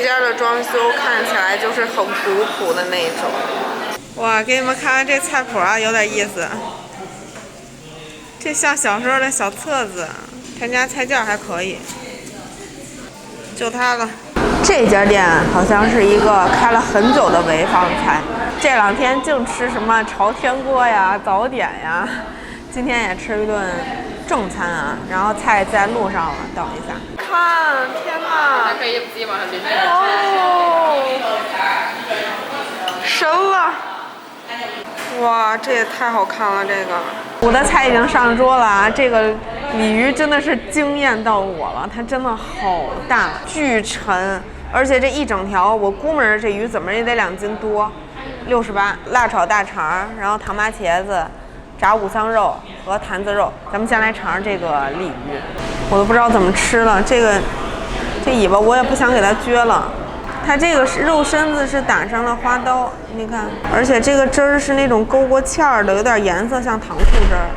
家的装修看起来就是很古朴的那种。哇，给你们看看这菜谱啊，有点意思。这像小时候的小册子，他家菜价还可以。就它了。这家店好像是一个开了很久的潍坊菜，这2天净吃什么朝天锅呀、早点呀。今天也吃一顿正餐啊，然后菜在路上了，等一下。看，天哪！哦，神了！哇，这也太好看了！这个我的菜已经上桌了啊，这个鲤鱼真的是惊艳到我了，它真的好大，巨沉，而且这一整条，我估摸着这鱼怎么也得2斤多，68。辣炒大肠，然后糖麻茄子。炸五香肉和坛子肉，咱们先来尝尝这个鲤鱼，我都不知道怎么吃了。这尾巴我也不想给它撅了，它这个肉身子是打上了花刀，你看，而且这个汁儿是那种勾过芡儿的，有点颜色像糖醋汁儿。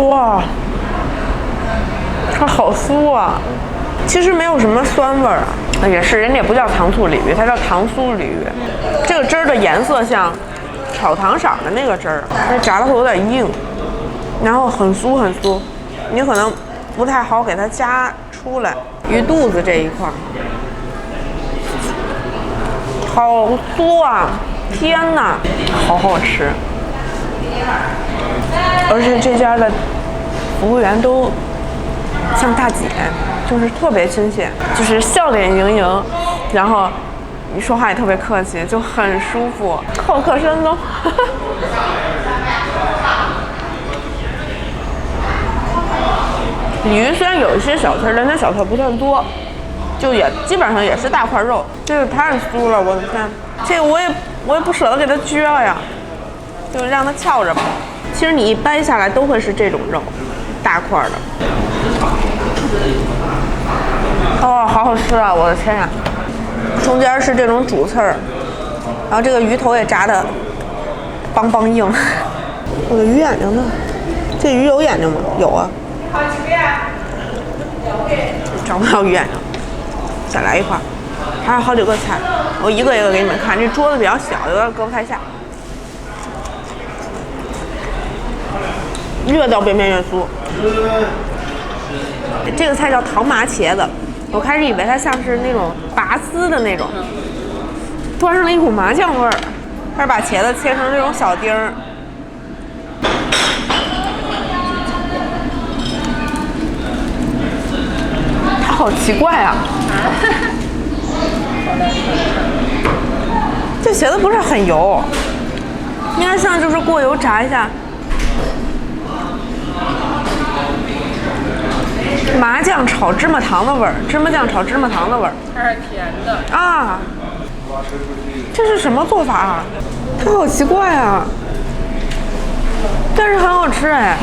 哇！它好酥啊，其实没有什么酸味儿啊，也是人家也不叫糖醋鲤鱼，它叫糖酥鲤鱼。这个汁儿的颜色像炒糖色的那个汁儿，那炸的会有点硬，然后很酥很酥，你可能不太好给它夹出来。鱼肚子这一块，好酥啊！天哪，好好吃！而且这家的服务员都像大姐，就是特别亲切，就是笑脸盈盈，然后你说话也特别客气，就很舒服，好客深哦。鲤鱼虽然有一些小刺，但它小刺不算多，就也基本上也是大块肉。这个太酥了，我的天！这个我也不舍得给它撅了呀，就让它翘着吧。其实你一掰下来都会是这种肉，大块的。哦，好好吃啊！我的天呀，中间是这种主刺儿，然后这个鱼头也炸的梆梆硬。我的鱼眼睛呢？这鱼有眼睛吗？有啊。找不到鱼眼睛，再来一块。还有好几个菜，我一个一个给你们看。这桌子比较小，有点搁不太下。越到边边越酥。这个菜叫糖麻茄子，我开始以为它像是那种拔丝的那种，端上了一股麻酱味儿。它是把茄子切成这种小丁儿，它好奇怪啊！这茄子不是很油，应该像就是过油炸一下。麻酱炒芝麻糖的味儿，芝麻酱炒芝麻糖的味儿，它是甜的啊！这是什么做法啊？它好奇怪啊！但是很好吃哎。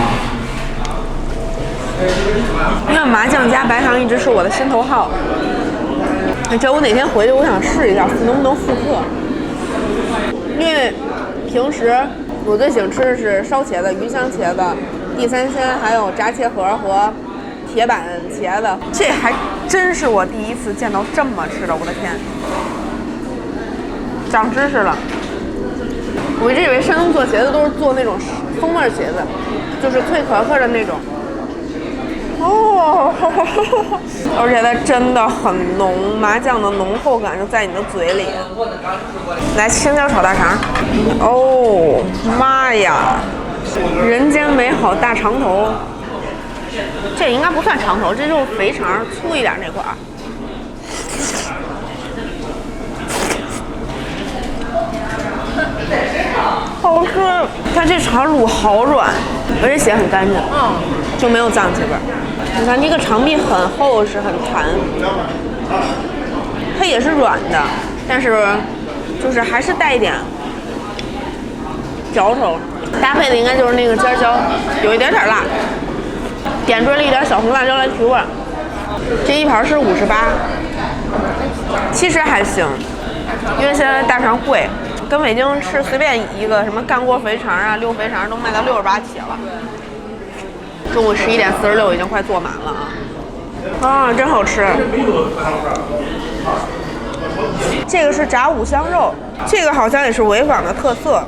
因为麻酱加白糖一直是我的心头好。这我哪天回去，我想试一下能不能复刻。因为平时我最喜欢吃的是烧茄子、鱼香茄子、地三鲜，还有炸茄盒和铁板茄子。这还真是我第一次见到这么吃的，我的天！长知识了。我一直以为山东做茄子都是做那种风味茄子，就是脆壳壳的那种。哦，而且它真的很浓，麻酱的浓厚感就在你的嘴里。来，青椒炒大肠。哦，妈呀！人间美好大肠头。这应该不算肠头，这就是肥肠，粗一点那块儿。好吃，它这肠卤好软，而且血很干净，就没有脏气味儿。你看这个肠壁很厚实，很弹，它也是软的，但是就是还是带一点嚼头。搭配的应该就是那个尖椒，有一点点辣，点缀了一点小红辣椒来提味。这一盘是58，其实还行，因为现在大肠贵。跟北京吃随便一个什么干锅肥肠啊、溜肥肠都卖到68起了。中午11点46已经快坐满了啊！真好吃。这个是炸五香肉，这个好像也是潍坊的特色。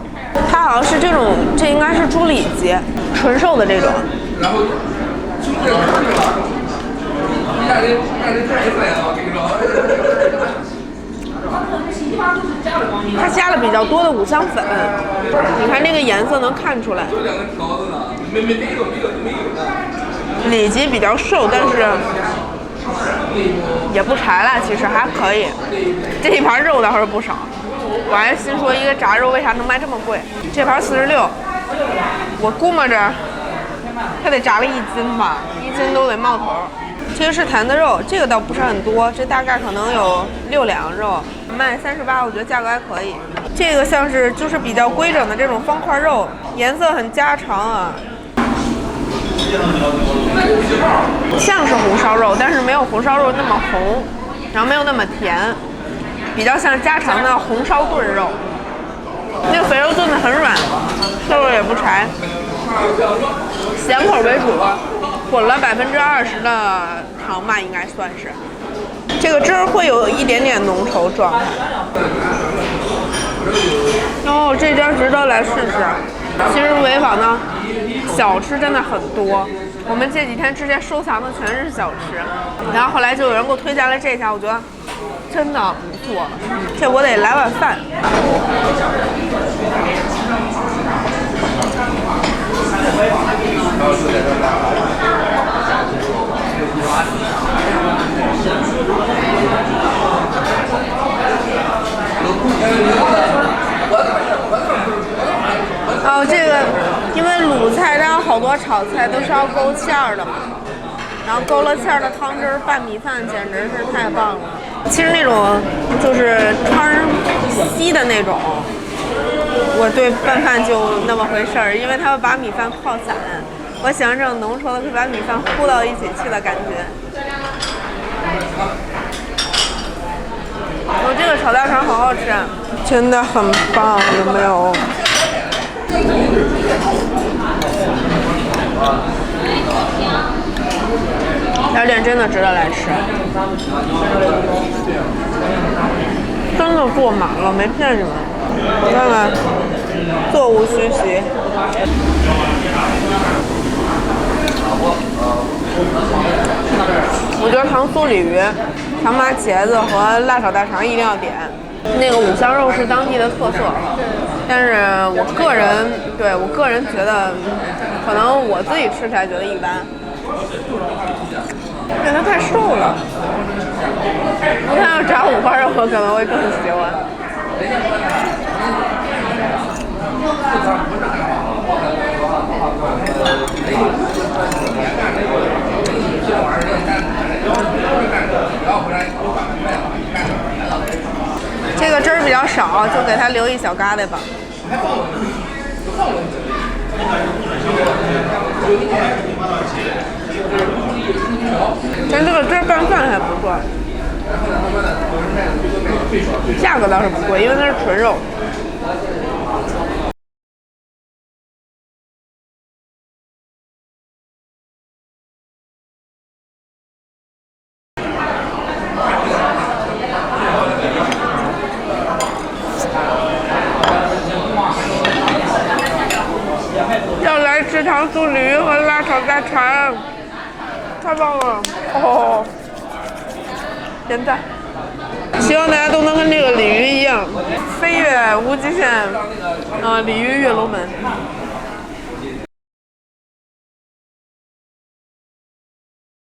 它好像是这种，这应该是猪里脊，纯瘦的这种。它加了比较多的五香粉，你看这个颜色能看出来。里脊比较瘦，但是也不柴了，其实还可以。这一盘肉倒是不少，我还心说一个炸肉为啥能卖这么贵？这盘46，我估摸着它得炸了1斤吧，1斤都得冒头。这个是坛子肉，这个倒不是很多，这大概可能有6两肉，卖38，我觉得价格还可以。这个像是就是比较规整的这种方块肉，颜色很家常啊，像是红烧肉，但是没有红烧肉那么红，然后没有那么甜，比较像家常的红烧炖肉。那个肥肉炖得很软，瘦肉也不柴，咸口为主，混了20%的糖吧，应该算是。这个汁儿会有一点点浓稠状态。哦，这家值得来试试。其实潍坊呢，小吃真的很多。我们这几天之前收藏的全是小吃，然后后来就有人给我推荐了这家，我觉得真的不错。这我得来碗饭。哦，这个因为鲁菜它有好多炒菜都是要勾芡儿的嘛，然后勾了芡儿的汤汁儿拌米饭简直是太棒了。其实那种就是汤稀的那种，我对拌饭就那么回事儿，因为它会把米饭泡散。我喜欢这种浓稠的，会把米饭糊到一起去的感觉。我这个炒大肠好好吃，真的很棒，有没有？小点真的值得来吃，真的坐满了，没骗你们。你看看，座无虚席。我觉得糖醋鲤鱼、糖麻茄子和辣炒大肠一定要点。那个五香肉是当地的特色，但是我个人觉得，可能我自己吃起来觉得一般，因为它太瘦了。如果它要炸五花肉，我可能会更喜欢。这个汁儿比较少，就给它留一小疙瘩吧。但这个汁儿拌饭还不错，价格倒是不贵，因为它是纯肉。吃糖醋鲤鱼和辣炒大肠，太棒了！哦，点赞！希望大家都能跟这个鲤鱼一样，飞越无极限，鲤鱼跃龙门。